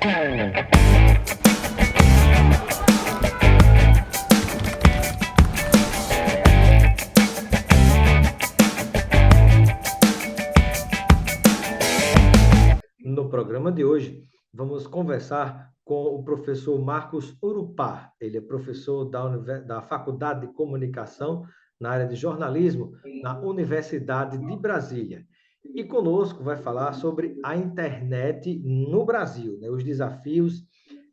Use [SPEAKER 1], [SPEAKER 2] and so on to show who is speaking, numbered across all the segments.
[SPEAKER 1] No programa de hoje, vamos conversar com o professor Marcos Urupá. Ele é professor da Faculdade de Comunicação na área de jornalismo na Universidade de Brasília. E conosco vai falar sobre a internet no Brasil, né? Os desafios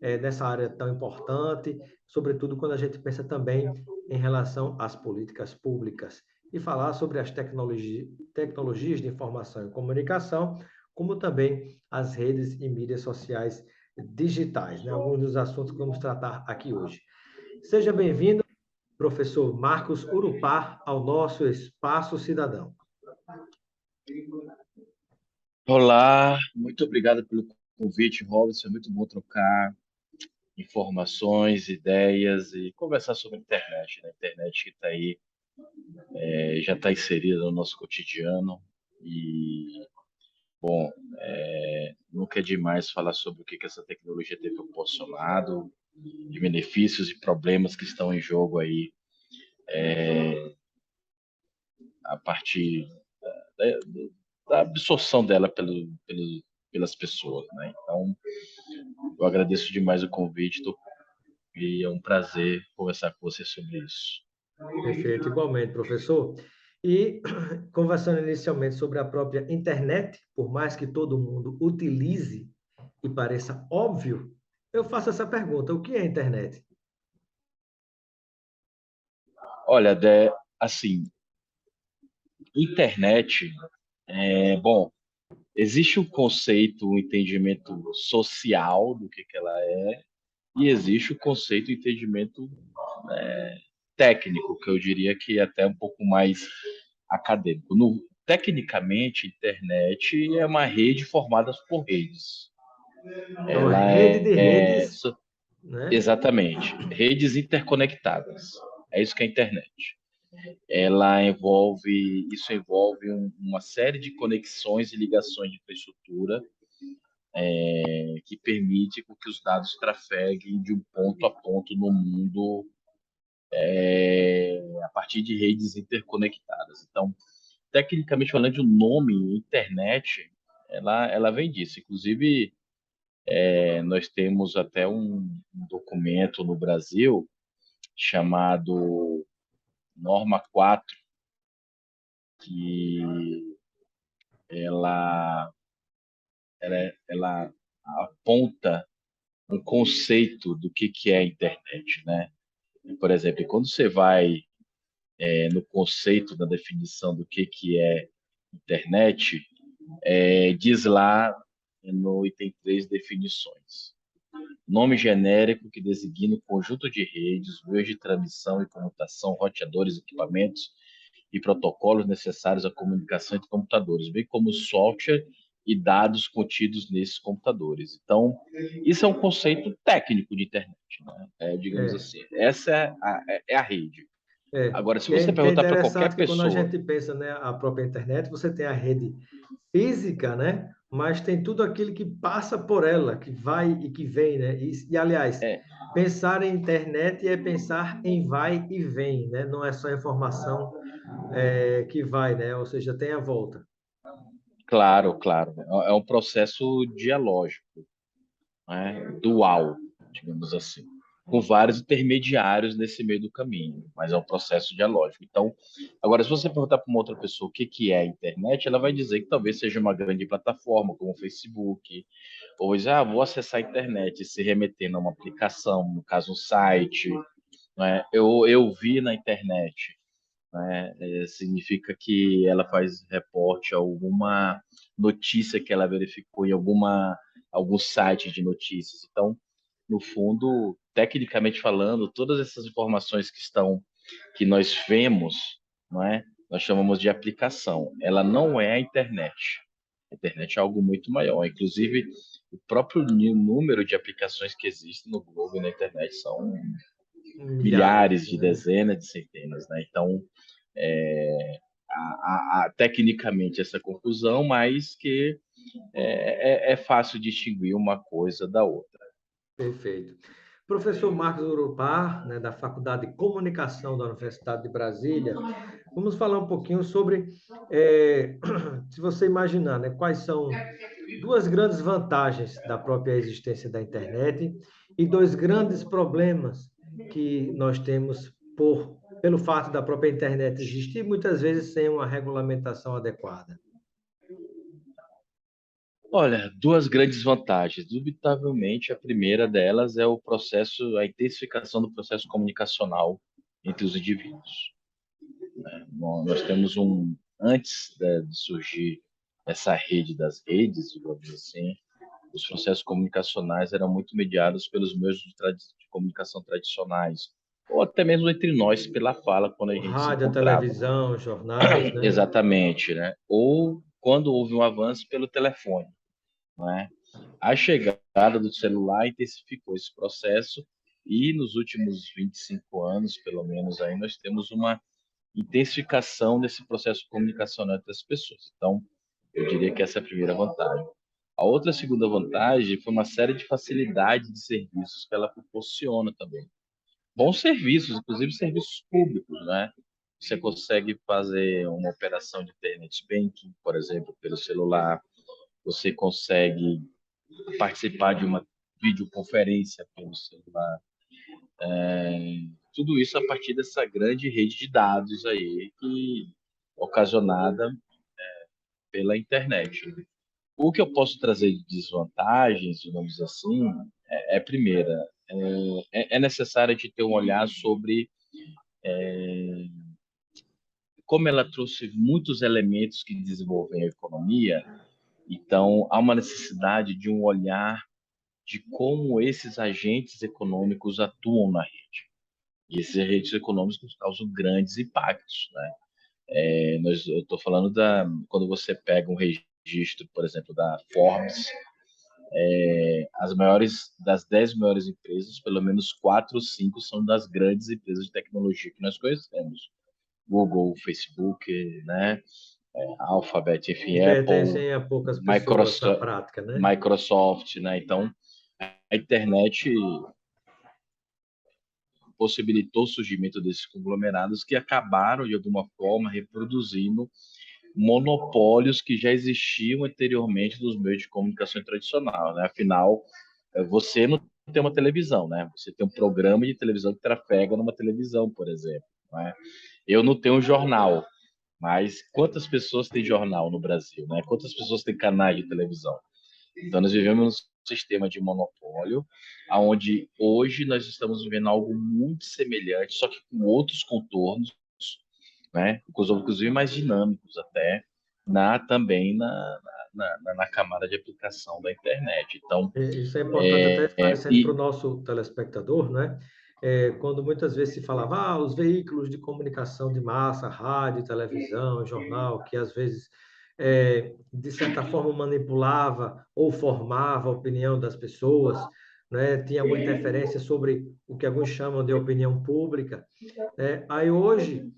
[SPEAKER 1] nessa área tão importante, sobretudo quando a gente pensa também em relação às políticas públicas. E falar sobre as tecnologias de informação e comunicação, como também as redes e mídias sociais digitais, né? Alguns dos assuntos que vamos tratar aqui hoje. Seja bem-vindo, professor Marcos Urupá, ao nosso Espaço Cidadão.
[SPEAKER 2] Olá, muito obrigado pelo convite, Robson. É muito bom trocar informações, ideias e conversar sobre a internet, né? A internet que está aí, já está inserida no nosso cotidiano e, bom, nunca é demais falar sobre o que essa tecnologia tem proporcionado, de benefícios e problemas que estão em jogo aí a partir da, da absorção dela pelas pessoas, né? Então, eu agradeço demais o convite e é um prazer conversar com você sobre isso.
[SPEAKER 1] Perfeito, igualmente, professor. E conversando inicialmente sobre a própria internet, por mais que todo mundo utilize e pareça óbvio, eu faço essa pergunta: o que é a internet?
[SPEAKER 2] Olha, assim, internet, bom, existe um conceito, um entendimento social do que ela é, e existe o conceito, o entendimento técnico, que eu diria que é até um pouco mais acadêmico. Tecnicamente, internet é uma rede formada por redes.
[SPEAKER 1] É uma
[SPEAKER 2] Ela
[SPEAKER 1] rede de redes, né?
[SPEAKER 2] exatamente, redes interconectadas. É isso que é a internet. Isso envolve uma série de conexões e ligações de infraestrutura que permite que os dados trafeguem de um ponto a ponto no mundo a partir de redes interconectadas. Então, tecnicamente falando, o nome internet, ela vem disso. Inclusive, nós temos até um documento no Brasil chamado Norma 4, que ela, ela aponta um conceito do que é a internet, né? Por exemplo, quando você vai no conceito da definição do que é internet, diz lá no item 3 definições. Nome genérico que designa o conjunto de redes, meios de transmissão e comutação, roteadores, equipamentos e protocolos necessários à comunicação entre computadores, bem como software e dados contidos nesses computadores. Então, isso é um conceito técnico de internet, né? Digamos
[SPEAKER 1] É,
[SPEAKER 2] assim, essa é a rede. Agora, se você
[SPEAKER 1] que é
[SPEAKER 2] perguntar para qualquer
[SPEAKER 1] interessante que quando a
[SPEAKER 2] pessoa,
[SPEAKER 1] gente pensa, né, a própria internet, você tem a rede física, né? Mas tem tudo aquilo que passa por ela, que vai e que vem, né? Aliás,
[SPEAKER 2] é
[SPEAKER 1] pensar em internet é pensar em vai e vem, né? Não é só informação que vai, né? Ou seja, tem a volta.
[SPEAKER 2] claro, claro, é um processo dialógico, né? Dual, digamos assim, com vários intermediários nesse meio do caminho, mas é um processo dialógico. Então, agora, se você perguntar para uma outra pessoa o que é a internet, ela vai dizer que talvez seja uma grande plataforma, como o Facebook, ou dizer, vou acessar a internet, se remetendo a uma aplicação, no caso, um site, né? Eu vi na internet, né? Significa que ela faz reporte a alguma notícia que ela verificou em algum site de notícias. Então, no fundo, tecnicamente falando, todas essas informações que nós vemos, não é? Nós chamamos de aplicação. Ela não é a internet. A internet é algo muito maior. Inclusive, o próprio número de aplicações que existem no Google e na internet são milhares,
[SPEAKER 1] Milhares,
[SPEAKER 2] de
[SPEAKER 1] né?
[SPEAKER 2] dezenas, de centenas, né? Então, tecnicamente essa confusão, mas que é fácil distinguir uma coisa da outra.
[SPEAKER 1] Perfeito. Professor Marcos Urupar, né, da Faculdade de Comunicação da Universidade de Brasília, vamos falar um pouquinho sobre, se você imaginar, né, quais são duas grandes vantagens da própria existência da internet e dois grandes problemas que nós temos pelo fato da própria internet existir, muitas vezes sem uma regulamentação adequada.
[SPEAKER 2] Olha, duas grandes vantagens. Dubitavelmente, a primeira delas é a intensificação do processo comunicacional entre os indivíduos. Bom, nós temos antes de surgir essa rede das redes, digamos assim, os processos comunicacionais eram muito mediados pelos meios de comunicação tradicionais, ou até mesmo entre nós pela fala quando a
[SPEAKER 1] O
[SPEAKER 2] gente se
[SPEAKER 1] rádio, a
[SPEAKER 2] encontrava.
[SPEAKER 1] televisão, jornais, né?
[SPEAKER 2] Exatamente, né? Ou quando houve um avanço pelo telefone, né? A chegada do celular intensificou esse processo e nos últimos 25 anos, pelo menos, aí nós temos uma intensificação desse processo comunicacional entre as pessoas. Então, eu diria que essa é a primeira vantagem. A outra segunda vantagem foi uma série de facilidades de serviços que ela proporciona também. Bons serviços, inclusive serviços públicos, né? Você consegue fazer uma operação de internet banking, por exemplo, pelo celular. Você consegue participar de uma videoconferência pelo celular. Tudo isso a partir dessa grande rede de dados aí, ocasionada pela internet. O que eu posso trazer de desvantagens, digamos assim, primeira, é necessário de ter um olhar sobre como ela trouxe muitos elementos que desenvolvem a economia. Então, há uma necessidade de um olhar de como esses agentes econômicos atuam na rede. E esses agentes econômicos causam grandes impactos, né? Eu estou falando quando você pega um registro, por exemplo, da Forbes, das 10 maiores empresas, pelo menos 4 ou 5 são das grandes empresas de tecnologia que nós conhecemos. Google, Facebook, né? Alphabet,
[SPEAKER 1] E
[SPEAKER 2] enfim, Apple,
[SPEAKER 1] pertencem a poucas pessoas na
[SPEAKER 2] Microsoft,
[SPEAKER 1] prática, né?
[SPEAKER 2] Microsoft, né? Então, a internet possibilitou o surgimento desses conglomerados que acabaram, de alguma forma, reproduzindo monopólios que já existiam anteriormente nos meios de comunicação tradicional, né? Afinal, você não tem uma televisão, né? Você tem um programa de televisão que trafega numa televisão, por exemplo, né? Eu não tenho um jornal, mas quantas pessoas têm jornal no Brasil, né? Quantas pessoas têm canais de televisão? Então, nós vivemos um sistema de monopólio, onde hoje nós estamos vivendo algo muito semelhante, só que com outros contornos, né? Inclusive mais dinâmicos até, também na camada de aplicação da internet. Então,
[SPEAKER 1] Isso é importante até esclarecendo para o
[SPEAKER 2] e
[SPEAKER 1] nosso telespectador, né? Quando muitas vezes se falava, os veículos de comunicação de massa, rádio, televisão, jornal, que às vezes, de certa forma, manipulava ou formava a opinião das pessoas, né? Tinha muita interferência sobre o que alguns chamam de opinião pública. Aí hoje,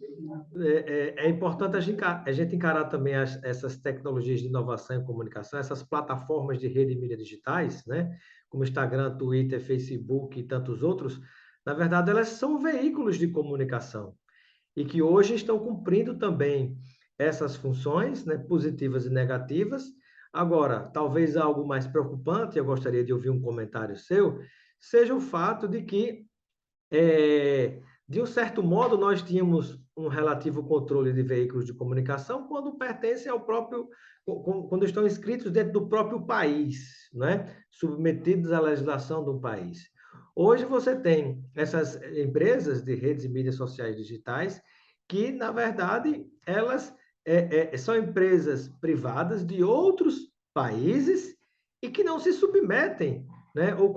[SPEAKER 1] é importante a gente encarar também essas tecnologias de inovação e comunicação, essas plataformas de rede e mídia digitais, né? Como Instagram, Twitter, Facebook e tantos outros. Na verdade, elas são veículos de comunicação e que hoje estão cumprindo também essas funções, né? Positivas e negativas. Agora, talvez algo mais preocupante, eu gostaria de ouvir um comentário seu, seja o fato de que de um certo modo, nós tínhamos um relativo controle de veículos de comunicação quando pertencem ao próprio, quando estão inscritos dentro do próprio país, né? Submetidos à legislação do país. Hoje você tem essas empresas de redes e mídias sociais digitais que, na verdade, elas são empresas privadas de outros países e que não se submetem, né? Ou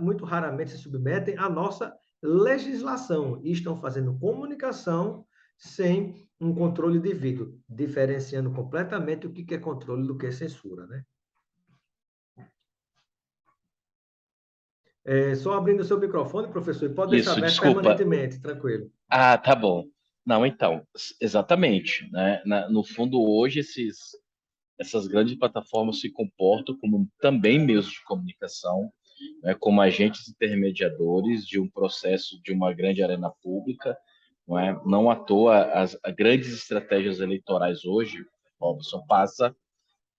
[SPEAKER 1] muito raramente se submetem à nossa legislação e estão fazendo comunicação sem um controle devido, diferenciando completamente o que é controle do que é censura, né? Só abrindo o seu microfone, professor, e pode deixar
[SPEAKER 2] isso,
[SPEAKER 1] aberto
[SPEAKER 2] desculpa.
[SPEAKER 1] permanentemente, tranquilo.
[SPEAKER 2] Tá bom. Não, então, exatamente, né? No fundo, hoje, essas grandes plataformas se comportam como também meios de comunicação, né, como agentes intermediadores de um processo de uma grande arena pública, não é? Não à toa as grandes estratégias eleitorais hoje, Robson, passa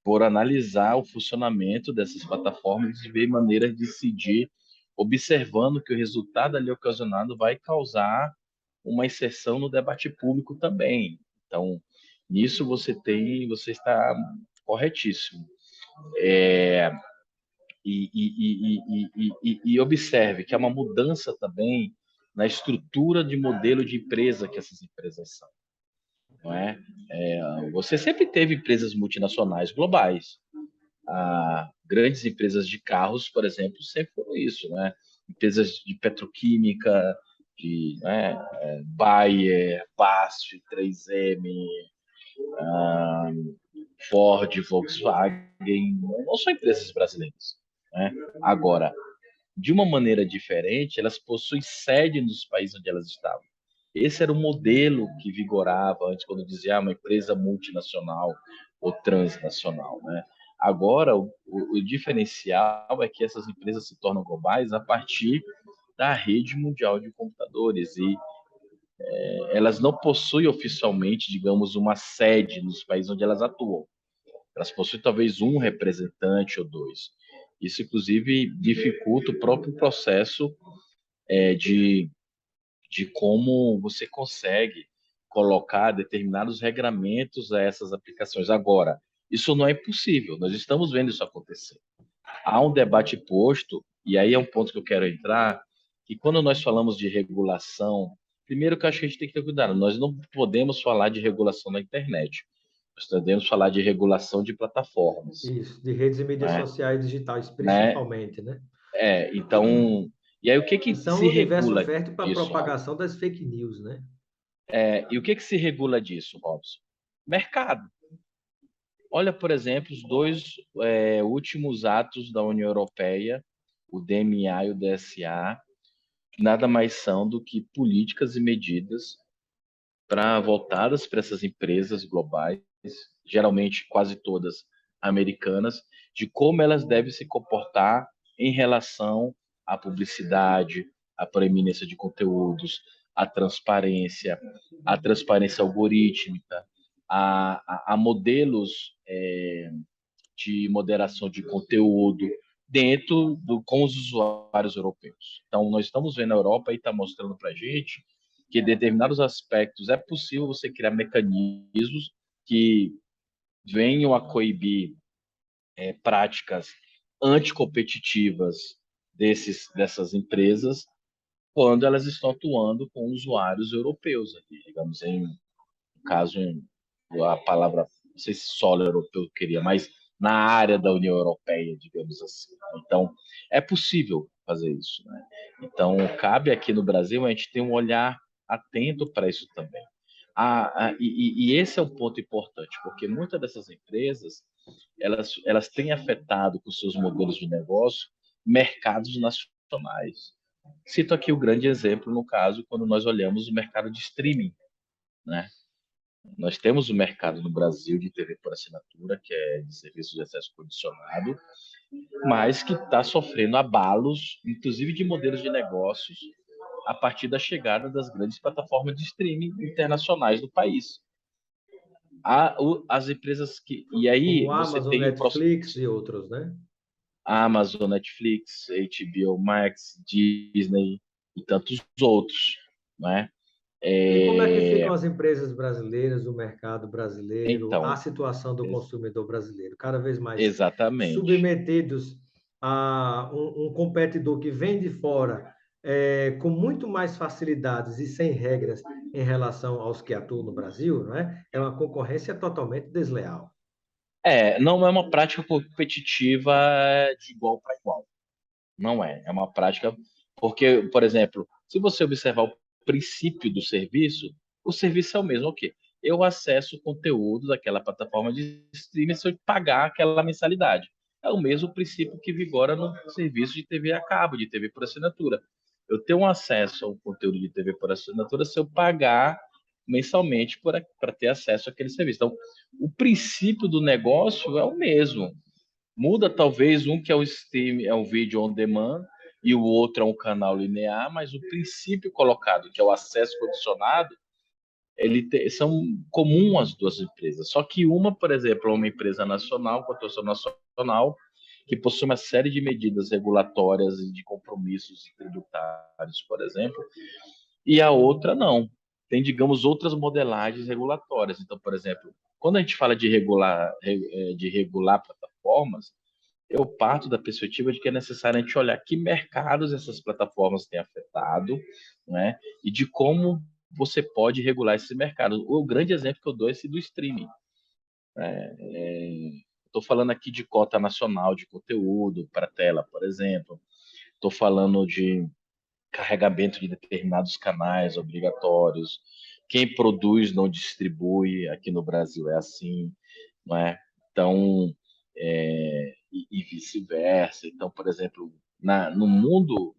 [SPEAKER 2] por analisar o funcionamento dessas plataformas e ver maneiras de decidir, observando que o resultado ali ocasionado vai causar uma inserção no debate público também. Então, nisso você está corretíssimo. E observe que há uma mudança também na estrutura de modelo de empresa que essas empresas são, não é? Você sempre teve empresas multinacionais globais. Grandes empresas de carros, por exemplo, sempre foram isso, né? Empresas de petroquímica, de, né, Bayer, BASF, 3M, Ford, Volkswagen, não são empresas brasileiras, né? Agora, de uma maneira diferente, elas possuem sede nos países onde elas estavam. Esse era o modelo que vigorava antes, quando dizia uma empresa multinacional ou transnacional, né? Agora, o diferencial é que essas empresas se tornam globais a partir da rede mundial de computadores e elas não possuem oficialmente, digamos, uma sede nos países onde elas atuam. Elas possuem talvez um representante ou dois. Isso, inclusive, dificulta o próprio processo de como você consegue colocar determinados regramentos a essas aplicações. Agora, isso não é impossível, nós estamos vendo isso acontecer. Há um debate posto, e aí é um ponto que eu quero entrar, que quando nós falamos de regulação, primeiro que eu acho que a gente tem que ter cuidado, nós não podemos falar de regulação na internet, nós podemos falar de regulação de plataformas,
[SPEAKER 1] Isso, de redes e mídias
[SPEAKER 2] né?
[SPEAKER 1] sociais digitais,
[SPEAKER 2] né?
[SPEAKER 1] principalmente, né?
[SPEAKER 2] Então, e aí o que
[SPEAKER 1] Que
[SPEAKER 2] que
[SPEAKER 1] são
[SPEAKER 2] se
[SPEAKER 1] um universo
[SPEAKER 2] regula
[SPEAKER 1] fértil para a
[SPEAKER 2] disso, Robson?
[SPEAKER 1] propagação das fake news, né?
[SPEAKER 2] E o que que se regula disso, Robson? Mercado. Olha, por exemplo, os dois últimos atos da União Europeia, o DMA e o DSA, que nada mais são do que políticas e medidas voltadas para essas empresas globais, geralmente quase todas americanas, de como elas devem se comportar em relação à publicidade, à proeminência de conteúdos, à transparência algorítmica, a modelos de moderação de conteúdo com os usuários europeus. Então, nós estamos vendo a Europa e está mostrando para a gente que em determinados aspectos é possível você criar mecanismos que venham a coibir práticas anticompetitivas dessas empresas quando elas estão atuando com usuários europeus, aqui, digamos, no caso, a palavra, não sei se solo europeu eu queria, mas na área da União Europeia, digamos assim. Então, é possível fazer isso, né? Então, cabe aqui no Brasil a gente ter um olhar atento para isso também. E esse é um ponto importante, porque muitas dessas empresas elas têm afetado com seus modelos de negócio mercados nacionais. Cito aqui o grande exemplo, no caso, quando nós olhamos o mercado de streaming, né? Nós temos o mercado no Brasil de TV por assinatura, que é de serviço de acesso condicionado, mas que está sofrendo abalos, inclusive de modelos de negócios, a partir da chegada das grandes plataformas de streaming internacionais do país. As empresas que. E aí
[SPEAKER 1] Como
[SPEAKER 2] você
[SPEAKER 1] Amazon,
[SPEAKER 2] tem
[SPEAKER 1] Netflix e outros, né?
[SPEAKER 2] a Amazon, Netflix, HBO Max, Disney e tantos outros, né?
[SPEAKER 1] E como é que
[SPEAKER 2] É,
[SPEAKER 1] ficam as empresas brasileiras, o mercado brasileiro, a
[SPEAKER 2] então,
[SPEAKER 1] situação do consumidor brasileiro, cada vez mais
[SPEAKER 2] exatamente.
[SPEAKER 1] submetidos a um competidor que vem de fora, com muito mais facilidades e sem regras em relação aos que atuam no Brasil, não é? É uma concorrência totalmente desleal.
[SPEAKER 2] Não é uma prática competitiva de igual para igual. Não é. É uma prática. Porque, por exemplo, se você observar o princípio do serviço, o serviço é o mesmo. O quê? Eu acesso o conteúdo daquela plataforma de streaming se eu pagar aquela mensalidade. É o mesmo princípio que vigora no serviço de TV a cabo, de TV por assinatura. Eu tenho um acesso ao conteúdo de TV por assinatura se eu pagar mensalmente para ter acesso àquele serviço. Então, o princípio do negócio é o mesmo. Muda talvez um que é o stream, é o vídeo on demand, e o outro é um canal linear, mas o princípio colocado, que é o acesso condicionado, são comum às duas empresas. Só que uma, por exemplo, é uma empresa nacional, com atuação nacional, que possui uma série de medidas regulatórias e de compromissos tributários, por exemplo, e a outra não. Tem, digamos, outras modelagens regulatórias. Então, por exemplo, quando a gente fala de regular plataformas, eu parto da perspectiva de que é necessário a gente olhar que mercados essas plataformas têm afetado, né? E de como você pode regular esse mercado. O grande exemplo que eu dou é esse do streaming. Estou falando aqui de cota nacional de conteúdo para tela, por exemplo. Estou falando de carregamento de determinados canais obrigatórios. Quem produz não distribui, aqui no Brasil é assim, não é? Então, e vice-versa. Então, por exemplo, no mundo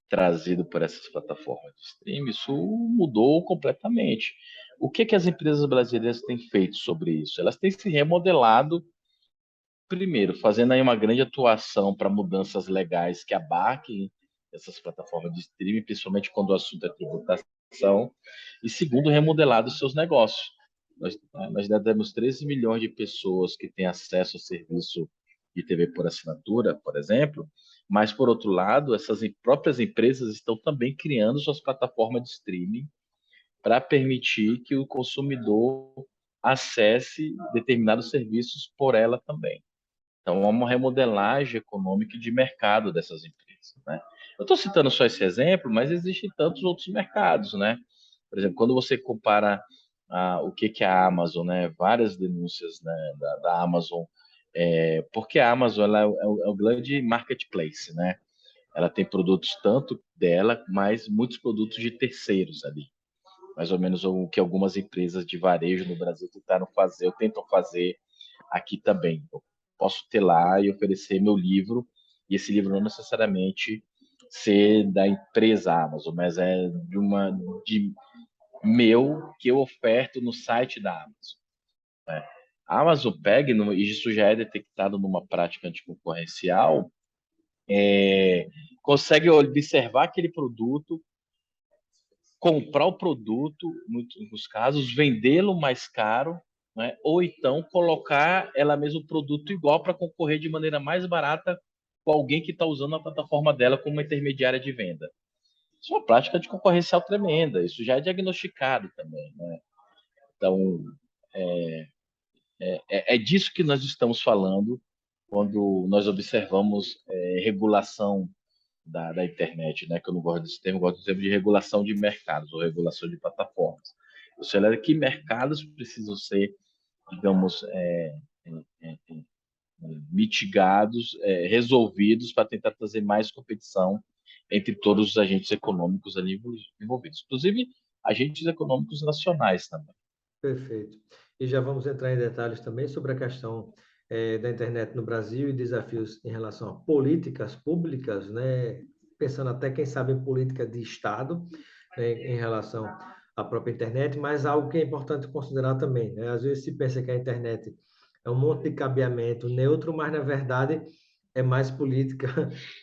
[SPEAKER 2] trazido por essas plataformas de streaming, isso mudou completamente. O que que as empresas brasileiras têm feito sobre isso? Elas têm se remodelado, primeiro, fazendo aí uma grande atuação para mudanças legais que abarquem essas plataformas de streaming, principalmente quando o assunto é tributação, e segundo, remodelado os seus negócios. Nós ainda temos 13 milhões de pessoas que têm acesso ao serviço de TV por assinatura, por exemplo, mas, por outro lado, essas próprias empresas estão também criando suas plataformas de streaming para permitir que o consumidor acesse determinados serviços por ela também. Então, é uma remodelagem econômica e de mercado dessas empresas, né? Eu estou citando só esse exemplo, mas existem tantos outros mercados, né? Por exemplo, quando você compara o que que é a Amazon, né? Várias denúncias, né, da Amazon, porque a Amazon ela é o grande marketplace, né? Ela tem produtos tanto dela, mas muitos produtos de terceiros ali. Mais ou menos o que algumas empresas de varejo no Brasil tentaram fazer, ou tentam fazer aqui também. Eu posso ter lá e oferecer meu livro, e esse livro não necessariamente ser da empresa Amazon, mas é de meu que eu oferto no site da Amazon. A Amazon pega, e isso já é detectado numa prática anticoncorrencial, consegue observar aquele produto, comprar o produto, muitos casos, vendê-lo mais caro, né? Ou então colocar ela mesma o produto igual para concorrer de maneira mais barata com alguém que está usando a plataforma dela como uma intermediária de venda. Isso é uma prática de concorrencial tremenda, isso já é diagnosticado também, né? Então, é disso que nós estamos falando quando nós observamos regulação da internet, né? Que eu não gosto desse termo, eu gosto do termo de regulação de mercados ou regulação de plataformas. Você olha que mercados precisam ser, digamos, mitigados, resolvidos para tentar trazer mais competição entre todos os agentes econômicos ali envolvidos, inclusive agentes econômicos nacionais também.
[SPEAKER 1] Perfeito. E já vamos entrar em detalhes também sobre a questão da internet no Brasil e desafios em relação a políticas públicas, né? Pensando até, quem sabe, em política de Estado, né, em relação à própria internet, mas algo que é importante considerar também, né? Às vezes se pensa que a internet é um monte de cabeamento neutro, mas na verdade é mais política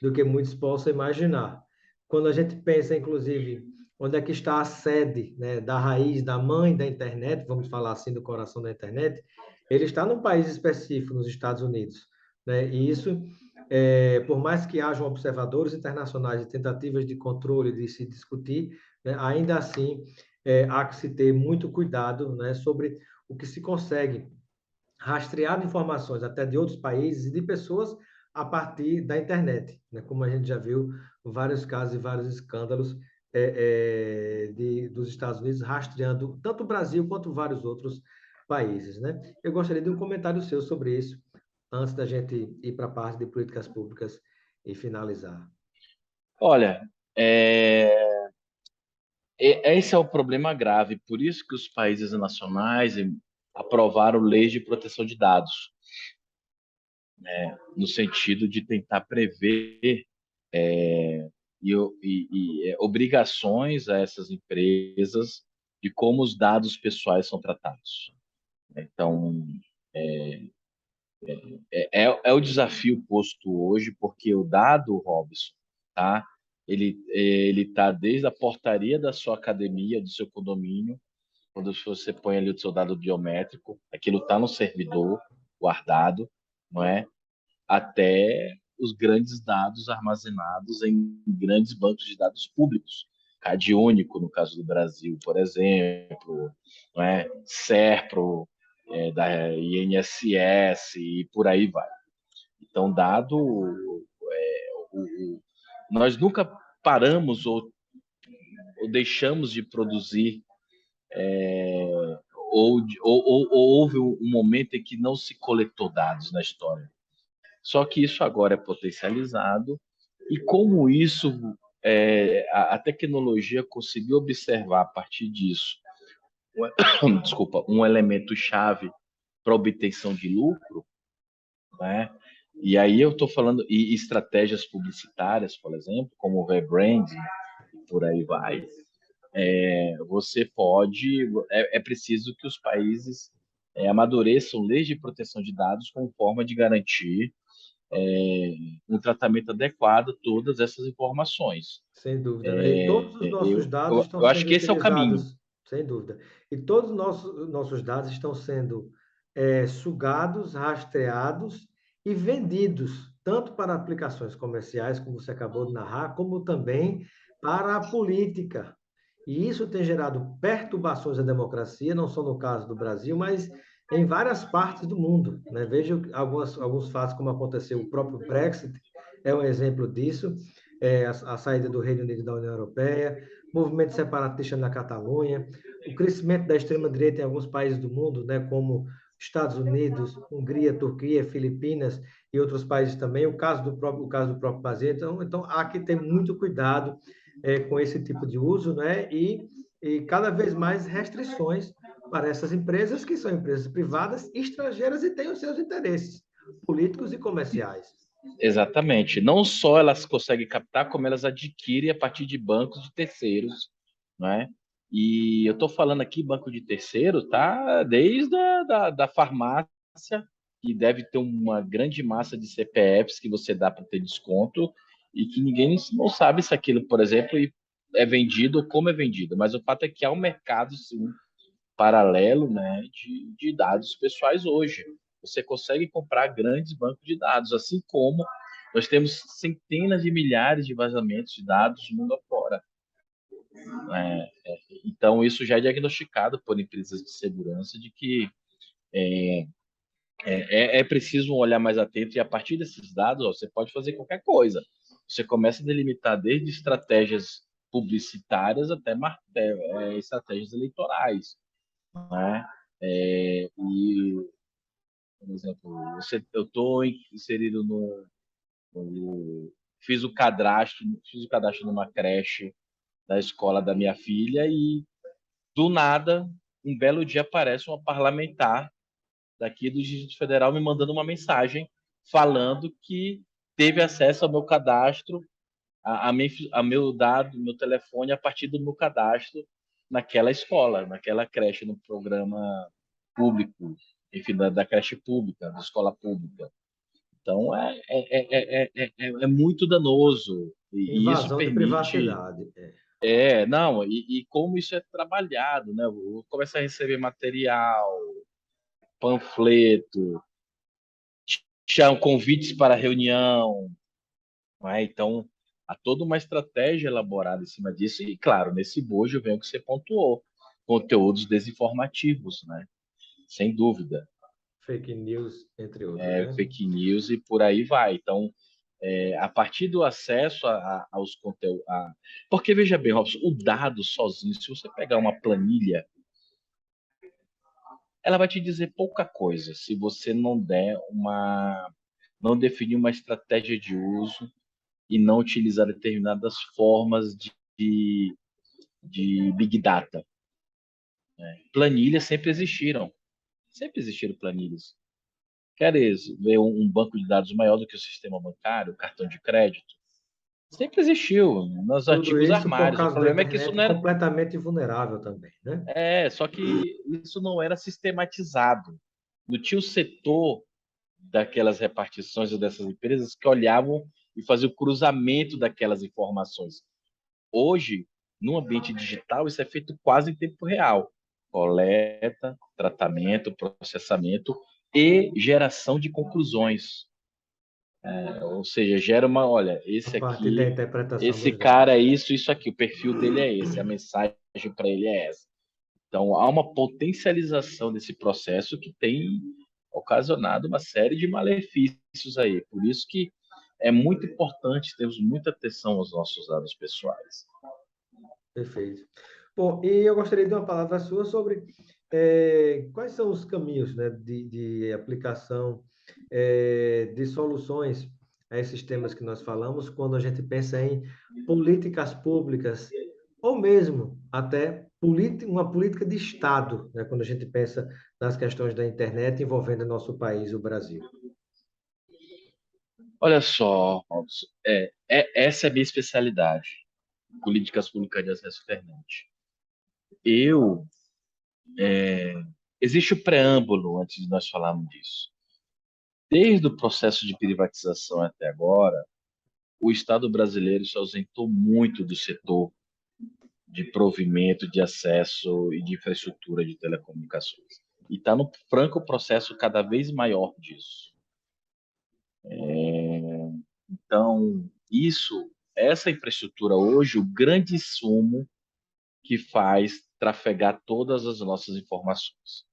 [SPEAKER 1] do que muitos possam imaginar. Quando a gente pensa, inclusive, onde é que está a sede, né, da raiz, da mãe da internet, vamos falar assim, do coração da internet, ele está num país específico, nos Estados Unidos, né? E isso, por mais que hajam observadores internacionais e tentativas de controle, de se discutir, né, ainda assim, há que se ter muito cuidado, né, sobre o que se consegue rastrear informações até de outros países e de pessoas a partir da internet, né? Como a gente já viu vários casos e vários escândalos dos Estados Unidos rastreando tanto o Brasil quanto vários outros países, né? Eu gostaria de um comentário seu sobre isso, antes da gente ir para a parte de políticas públicas e finalizar.
[SPEAKER 2] Olha, esse é o problema grave, por isso que os países nacionais aprovaram leis de proteção de dados, no sentido de tentar prever obrigações a essas empresas de como os dados pessoais são tratados. Então, é o desafio posto hoje, porque o dado, Robson, tá? Ele tá desde a portaria da sua academia, do seu condomínio, quando você põe ali o seu dado biométrico, aquilo está no servidor guardado, não é? Até os grandes dados armazenados em grandes bancos de dados públicos. CadÚnico, no caso do Brasil, por exemplo, não é? SERPRO, da INSS e por aí vai. Então, nós nunca paramos ou deixamos de produzir, ou houve um momento em que não se coletou dados na história. Só que isso agora é potencializado, e como isso, a tecnologia conseguiu observar a partir disso, desculpa, um elemento chave para obtenção de lucro, né? E aí eu estou falando e estratégias publicitárias, por exemplo, como o rebranding, e por aí vai. Você pode, é preciso que os países amadureçam leis de proteção de dados como forma de garantir um tratamento adequado a todas essas informações.
[SPEAKER 1] Sem dúvida, né? E todos os nossos dados estão
[SPEAKER 2] Eu acho
[SPEAKER 1] sendo
[SPEAKER 2] que esse é o caminho.
[SPEAKER 1] utilizados, sem dúvida. E todos os nossos dados estão sendo sugados, rastreados e vendidos, tanto para aplicações comerciais, como você acabou de narrar, como também para a política. E isso tem gerado perturbações à democracia, não só no caso do Brasil, mas em várias partes do mundo, né? Veja alguns fatos, como aconteceu o próprio Brexit, é um exemplo disso, a saída do Reino Unido da União Europeia, movimento separatista na Catalunha, o crescimento da extrema-direita em alguns países do mundo, né, como Estados Unidos, Hungria, Turquia, Filipinas e outros países também, o caso do próprio Brasil. Então há que ter muito cuidado com esse tipo de uso, né, e cada vez mais restrições para essas empresas, que são empresas privadas, estrangeiras e têm os seus interesses políticos e comerciais.
[SPEAKER 2] Exatamente. Não só elas conseguem captar, como elas adquirem a partir de bancos de terceiros, não é? E eu estou falando aqui banco de terceiro, tá? Desde da farmácia, que deve ter uma grande massa de CPFs que você dá para ter desconto e que ninguém não sabe se aquilo, por exemplo, é vendido ou como é vendido. Mas o fato é que há um mercado, sim, paralelo, né, de dados pessoais hoje. Você consegue comprar grandes bancos de dados, assim como nós temos centenas de milhares de vazamentos de dados mundo afora. Então, isso já é diagnosticado por empresas de segurança de que é preciso um olhar mais atento, e a partir desses dados, ó, você pode fazer qualquer coisa. Você começa a delimitar desde estratégias publicitárias até estratégias eleitorais, né? E, por exemplo, eu estou inserido fiz o cadastro numa creche da escola da minha filha, e do nada, um belo dia aparece uma parlamentar daqui do Distrito Federal me mandando uma mensagem falando que teve acesso ao meu cadastro, a meu dado, meu telefone a partir do meu cadastro naquela escola, naquela creche, no programa público, enfim, da creche pública, da escola pública. Então, é muito danoso. E isso
[SPEAKER 1] Invasão de
[SPEAKER 2] permite.
[SPEAKER 1] privacidade.
[SPEAKER 2] Não, e como isso é trabalhado, né? Começa a receber material, panfleto, tinham convites para reunião, né? Então, há toda uma estratégia elaborada em cima disso, e, claro, nesse bojo vem o que você pontuou, conteúdos desinformativos, né? Sem dúvida.
[SPEAKER 1] Fake news, entre outros, né?
[SPEAKER 2] Fake news e por aí vai. Então, a partir do acesso aos conteúdos. Porque, veja bem, Robson, o dado sozinho, se você pegar uma planilha, ela vai te dizer pouca coisa se você não definir uma estratégia de uso e não utilizar determinadas formas de Big Data. Planilhas sempre existiram planilhas. Queres ver um banco de dados maior do que o sistema bancário, cartão de crédito? Sempre existiu, nos
[SPEAKER 1] Tudo
[SPEAKER 2] antigos
[SPEAKER 1] isso por
[SPEAKER 2] armários. O
[SPEAKER 1] causa da
[SPEAKER 2] problema é que isso
[SPEAKER 1] internet,
[SPEAKER 2] não era.
[SPEAKER 1] completamente vulnerável também, né?
[SPEAKER 2] Só que isso não era sistematizado. Não tinha o setor daquelas repartições ou dessas empresas que olhavam e faziam o cruzamento daquelas informações. Hoje, no ambiente digital, isso é feito quase em tempo real. Coleta, tratamento, processamento e geração de conclusões. Ou seja, gera uma, olha,
[SPEAKER 1] A
[SPEAKER 2] esse
[SPEAKER 1] partir da
[SPEAKER 2] aqui,
[SPEAKER 1] interpretação
[SPEAKER 2] esse
[SPEAKER 1] dos dados.
[SPEAKER 2] cara é isso aqui, o perfil dele é esse, a mensagem para ele é essa. Então, há uma potencialização desse processo que tem ocasionado uma série de malefícios aí. Por isso que é muito importante termos muita atenção aos nossos dados pessoais.
[SPEAKER 1] Perfeito. Bom, e eu gostaria de uma palavra sua sobre quais são os caminhos, né, de aplicação de soluções a esses temas que nós falamos, quando a gente pensa em políticas públicas, ou mesmo até uma política de Estado, né, quando a gente pensa nas questões da internet envolvendo o nosso país, o Brasil.
[SPEAKER 2] Olha só, Robson, essa é a minha especialidade, políticas públicas de acesso à internet. Eu, existe o preâmbulo antes de nós falarmos disso. Desde o processo de privatização até agora, o Estado brasileiro se ausentou muito do setor de provimento de acesso e de infraestrutura de telecomunicações. E está no franco processo cada vez maior disso. Então, essa infraestrutura hoje, o grande insumo que faz trafegar todas as nossas informações.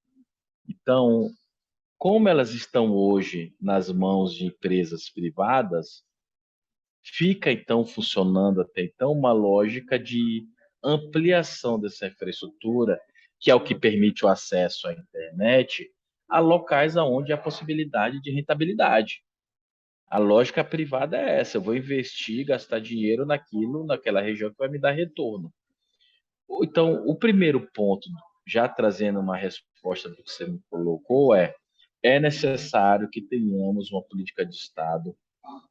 [SPEAKER 2] Então, como elas estão hoje nas mãos de empresas privadas, fica então funcionando até então uma lógica de ampliação dessa infraestrutura, que é o que permite o acesso à internet, a locais onde há possibilidade de rentabilidade. A lógica privada é essa: eu vou investir, gastar dinheiro naquela região que vai me dar retorno. Então, o primeiro ponto, já trazendo uma resposta do que você me colocou, é necessário que tenhamos uma política de Estado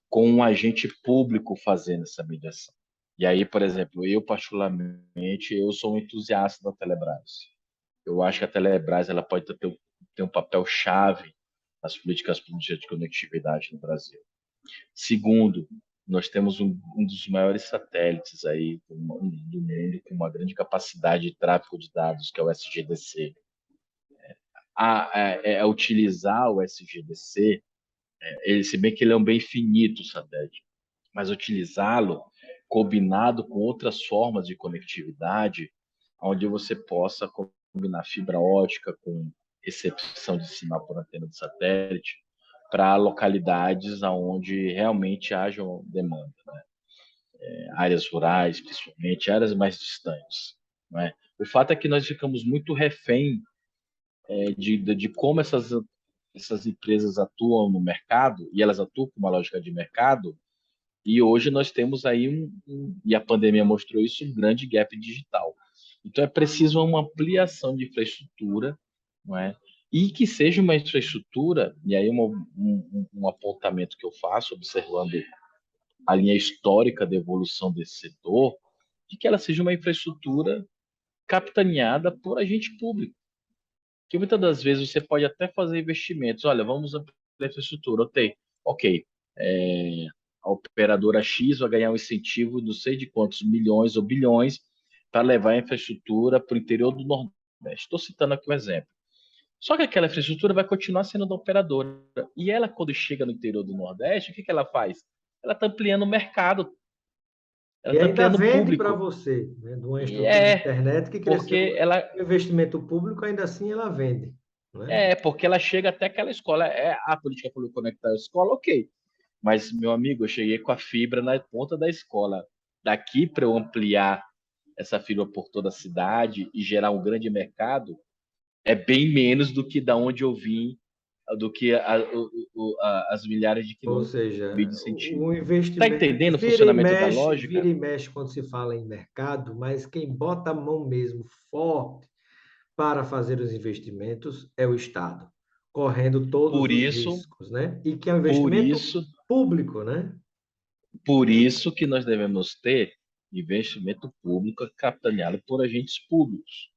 [SPEAKER 2] com um agente público fazendo essa mediação. E aí, por exemplo, eu particularmente, eu sou um entusiasta da Telebrás. Eu acho que a Telebrás ela pode ter um papel chave nas políticas públicas de conectividade no Brasil. Segundo, nós temos um dos maiores satélites aí do mundo com uma grande capacidade de tráfego de dados, que é o SGDC. A utilizar o SGDC, se bem que ele é um bem finito, o satélite, mas utilizá-lo combinado com outras formas de conectividade, onde você possa combinar fibra ótica com recepção de sinal por antena de satélite para localidades onde realmente haja demanda, né? Áreas rurais, principalmente, áreas mais distantes. Não é? O fato é que nós ficamos muito refém de como essas empresas atuam no mercado, e elas atuam com uma lógica de mercado, e hoje nós temos aí e a pandemia mostrou isso, um grande gap digital. Então é preciso uma ampliação de infraestrutura, não é? E que seja uma infraestrutura, e aí um apontamento que eu faço, observando a linha histórica da evolução desse setor, de que ela seja uma infraestrutura capitaneada por agente público. Que muitas das vezes você pode até fazer investimentos. Olha, vamos ampliar a infraestrutura. Ok. A operadora X vai ganhar um incentivo de não sei de quantos milhões ou bilhões para levar a infraestrutura para o interior do Nordeste. Estou citando aqui um exemplo. Só que aquela infraestrutura vai continuar sendo da operadora. E ela, quando chega no interior do Nordeste, o que ela faz? Ela está ampliando o mercado, ela
[SPEAKER 1] E
[SPEAKER 2] está
[SPEAKER 1] ainda
[SPEAKER 2] ampliando o
[SPEAKER 1] vende para
[SPEAKER 2] público.
[SPEAKER 1] você, né, de uma
[SPEAKER 2] E
[SPEAKER 1] estrutura de internet que cresceu
[SPEAKER 2] porque ela
[SPEAKER 1] com investimento público, ainda assim ela vende, né?
[SPEAKER 2] porque ela chega até aquela escola. A política pública conectar a escola, ok. Mas, meu amigo, eu cheguei com a fibra na ponta da escola. Daqui para eu ampliar essa fibra por toda a cidade e gerar um grande mercado, é bem menos do que da onde eu vim, do que as milhares de
[SPEAKER 1] Ou
[SPEAKER 2] quilômetros
[SPEAKER 1] seja,
[SPEAKER 2] de incentivo.
[SPEAKER 1] o
[SPEAKER 2] Tá
[SPEAKER 1] investimento
[SPEAKER 2] entendendo o funcionamento da
[SPEAKER 1] vira
[SPEAKER 2] lógica?
[SPEAKER 1] e mexe quando se fala em mercado, mas quem bota a mão mesmo forte para fazer os investimentos é o Estado, correndo todos
[SPEAKER 2] Por
[SPEAKER 1] os
[SPEAKER 2] isso,
[SPEAKER 1] riscos, né? E que é um
[SPEAKER 2] por
[SPEAKER 1] investimento
[SPEAKER 2] isso,
[SPEAKER 1] público, né?
[SPEAKER 2] Por isso que nós devemos ter investimento público capitaneado por agentes públicos.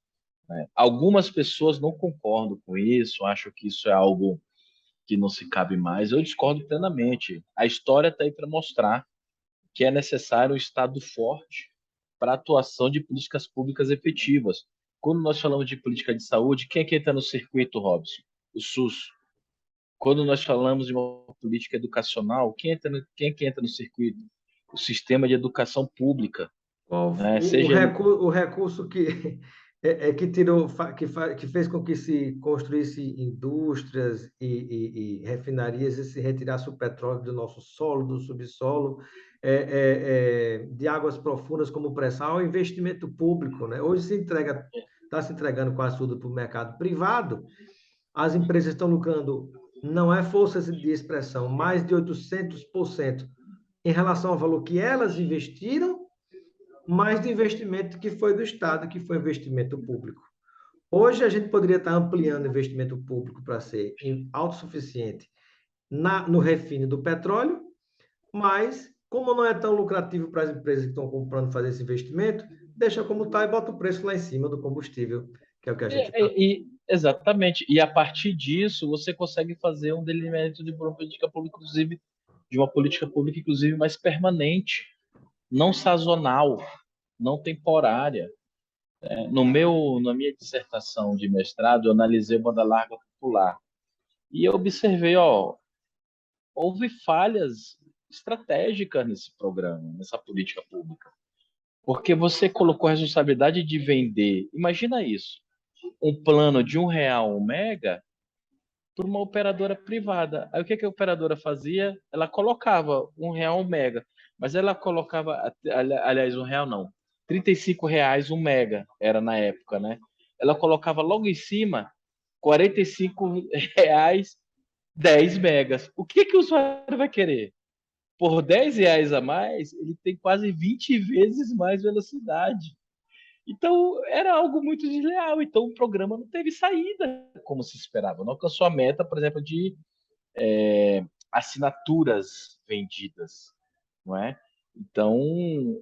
[SPEAKER 2] Algumas pessoas não concordam com isso, acham que isso é algo que não se cabe mais. Eu discordo plenamente. A história está aí para mostrar que é necessário um Estado forte para a atuação de políticas públicas efetivas. Quando nós falamos de política de saúde, quem é que entra no circuito, Robson? O SUS. Quando nós falamos de uma política educacional, quem é que entra no circuito? O sistema de educação pública,
[SPEAKER 1] Qual
[SPEAKER 2] né? Seja ele
[SPEAKER 1] o recurso que que tirou que fez com que se construísse indústrias e refinarias e se retirasse o petróleo do nosso solo, do subsolo, de águas profundas como o pré-sal, é o investimento público, né? Hoje está se entregando quase tudo para o mercado privado. As empresas estão lucrando, não é força de expressão, mais de 800% em relação ao valor que elas investiram, mais de investimento que foi do Estado, que foi investimento público. Hoje a gente poderia estar ampliando o investimento público para ser autossuficiente no refino do petróleo, mas como não é tão lucrativo para as empresas que estão comprando fazer esse investimento, deixa como está e bota o preço lá em cima do combustível, que é o que a gente está.
[SPEAKER 2] exatamente. E a partir disso, você consegue fazer um delineamento de uma política pública, inclusive, de uma política pública, inclusive, mais permanente, não sazonal, não temporária. Na minha dissertação de mestrado, eu analisei o banda larga popular. E eu observei, houve falhas estratégicas nesse programa, nessa política pública. Porque você colocou a responsabilidade de vender, imagina isso, um plano de R$ 1 um mega para uma operadora privada. Aí o que a operadora fazia? Ela colocava R$ 1 um mega, mas ela colocava, aliás, R$ 1 não, R$ 35 um mega, era na época, né? Ela colocava logo em cima R$ 45 10 megas. O que o usuário vai querer? Por R$ 10 a mais, ele tem quase 20 vezes mais velocidade. Então, era algo muito desleal. Então, o programa não teve saída como se esperava. Não alcançou a meta, por exemplo, de assinaturas vendidas, não é? Então,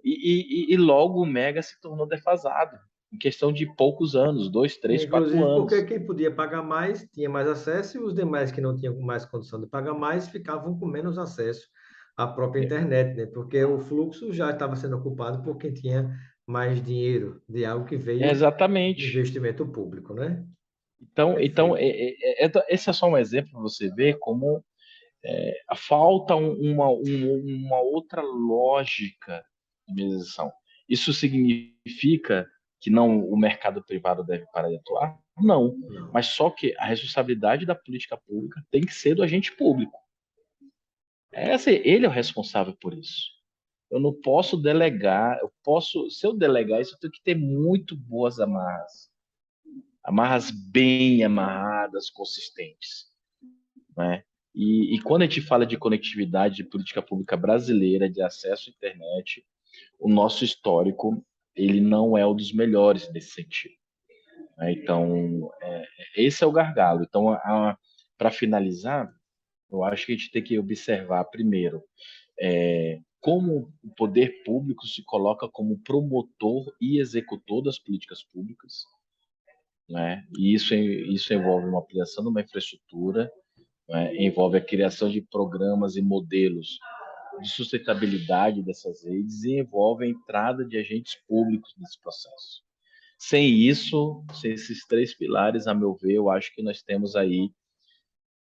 [SPEAKER 2] e logo o Mega se tornou defasado em questão de poucos anos, 2, 3, 4
[SPEAKER 1] Inclusive porque
[SPEAKER 2] anos.
[SPEAKER 1] quem podia pagar mais tinha mais acesso e os demais que não tinham mais condição de pagar mais ficavam com menos acesso à própria internet, né? Porque o fluxo já estava sendo ocupado por quem tinha mais dinheiro, de algo que veio de
[SPEAKER 2] Exatamente.
[SPEAKER 1] investimento público, né?
[SPEAKER 2] Então
[SPEAKER 1] Perfeito.
[SPEAKER 2] esse é só um exemplo para você ver como falta uma outra lógica de mediação. Isso significa que não o mercado privado deve parar de atuar? Não.
[SPEAKER 1] Não.
[SPEAKER 2] Mas só que a responsabilidade da política pública tem que ser do agente público. Ele é o responsável por isso. Eu não posso delegar, se eu delegar isso, eu tenho que ter muito boas amarras. Amarras bem amarradas, consistentes, né? E quando a gente fala de conectividade de política pública brasileira, de acesso à internet, o nosso histórico ele não é um dos melhores nesse sentido, né? Então, esse é o gargalo. Então, para finalizar, eu acho que a gente tem que observar primeiro como o poder público se coloca como promotor e executor das políticas públicas, né? E isso envolve uma ampliação de uma infraestrutura, né? Envolve a criação de programas e modelos de sustentabilidade dessas redes e envolve a entrada de agentes públicos nesse processo. Sem isso, sem esses três pilares, a meu ver, eu acho que nós temos aí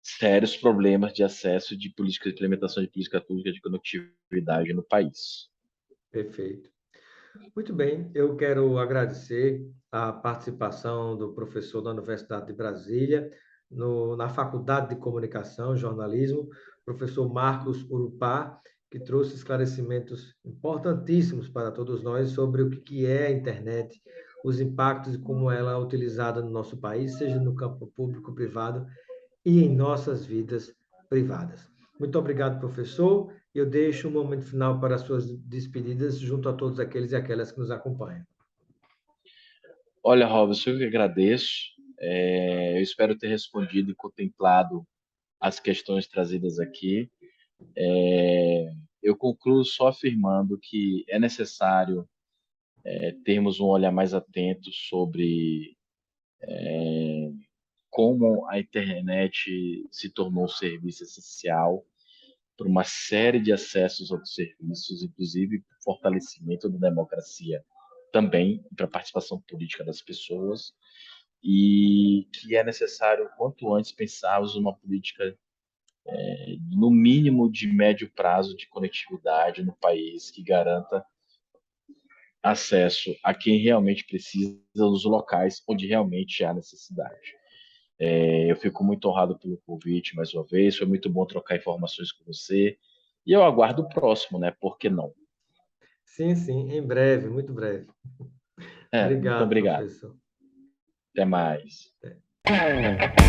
[SPEAKER 2] sérios problemas de acesso de política de implementação de política pública de conectividade no país.
[SPEAKER 1] Perfeito. Muito bem, eu quero agradecer a participação do professor da Universidade de Brasília, na Faculdade de Comunicação e Jornalismo, professor Marcos Urupá, que trouxe esclarecimentos importantíssimos para todos nós sobre o que é a internet, os impactos e como ela é utilizada no nosso país, seja no campo público, privado e em nossas vidas privadas. Muito obrigado, professor. Eu deixo um momento final para as suas despedidas junto a todos aqueles e aquelas que nos acompanham.
[SPEAKER 2] Olha, Robson, eu que agradeço. Eu espero ter respondido e contemplado as questões trazidas aqui. eu concluo só afirmando que é necessário termos um olhar mais atento sobre como a internet se tornou um serviço essencial para uma série de acessos aos serviços, inclusive fortalecimento da democracia também, para a participação política das pessoas, e que é necessário, quanto antes, pensarmos uma política, no mínimo, de médio prazo de conectividade no país, que garanta acesso a quem realmente precisa nos locais onde realmente há necessidade. Eu fico muito honrado pelo convite mais uma vez, foi muito bom trocar informações com você, e eu aguardo o próximo, né? Por que não?
[SPEAKER 1] Sim, sim, em breve, muito breve.
[SPEAKER 2] Muito
[SPEAKER 1] Obrigado,
[SPEAKER 2] obrigado.
[SPEAKER 1] professor.
[SPEAKER 2] Até mais.
[SPEAKER 1] Até.